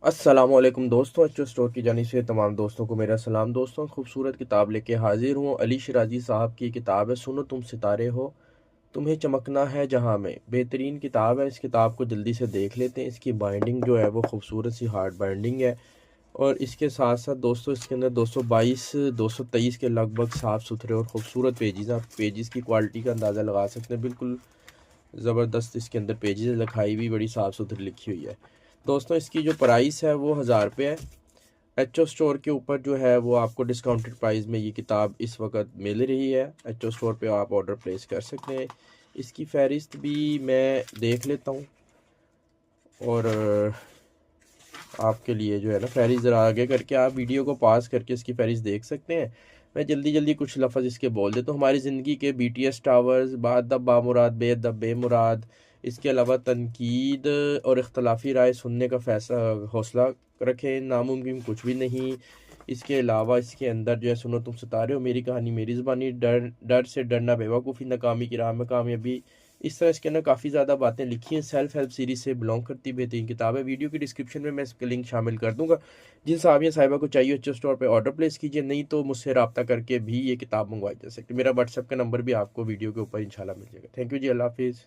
अस्सलामुअलैकुम दोस्तों, अच्छो स्टोर की जानिब से तमाम दोस्तों को मेरा सलाम। दोस्तों, खूबसूरत किताब लेके हाजिर हूँ। अली शिराजी साहब की किताब है सुनो तुम सितारे हो, तुम्हें चमकना है जहाँ में। बेहतरीन किताब है। इस किताब को जल्दी से देख लेते हैं। इसकी बाइंडिंग जो है वो खूबसूरत सी हार्ड बाइंडिंग है। और इसके साथ साथ दोस्तों इसके अंदर 222 223 के लगभग साफ़ सुथरे और ख़ूबसूरत पेजेस हैं। आप पेजेस की क्वालिटी का अंदाज़ा लगा सकते हैं। बिल्कुल ज़बरदस्त इसके अंदर पेजेस लिखाई भी बड़ी साफ़ सुथरी लिखी हुई है। दोस्तों, इसकी जो प्राइस है वो 1000 रुपये है। एच ओ स्टोर के ऊपर जो है वो आपको डिस्काउंटेड प्राइस में ये किताब इस वक्त मिल रही है। एच ओ स्टोर पे आप ऑर्डर प्लेस कर सकते हैं। इसकी फ़हरिस्त भी मैं देख लेता हूँ और आपके लिए जो है ना फ़हरिस्त ज़रा आगे करके आप वीडियो को पास करके इसकी फ़हरिस्त देख सकते हैं। मैं जल्दी जल्दी कुछ लफ्ज़ इसके बोल देता हूँ। हमारी ज़िंदगी के BTS टावर्स, बादब बामुराद बेदब बेमुराद, इसके अलावा तनकीद और इख्तलाफी राय सुनने का फैसला हौसला रखें, नामुमकिन कुछ भी नहीं। इसके अलावा इसके अंदर जो है सुनो तुम सितारे हो, मेरी कहानी मेरी ज़ुबानी, डर डर से डरना बेवकूफ़ी, नाकामी की राह में कामयाबी। इस तरह इसके अंदर काफ़ी ज़्यादा बातें लिखी हैं। सेल्फ हेल्प सीरीज़ से बिलोंग करती बेहतरीन किताब है। वीडियो की डिस्क्रिप्शन में मैं इसका लिंक शामिल कर दूंगा। जिन साहब या साहिबा को चाहिए अच्छे स्टोर पे ऑर्डर प्लेस कीजिए, नहीं तो मुझसे रब्ता करके भी ये किताब मंगवाई जा सकती है। मेरा व्हाट्सएप का नंबर भी आपको वीडियो के ऊपर इंशाल्लाह मिल जाएगा। थैंक यू जी, अल्लाह हाफिज़।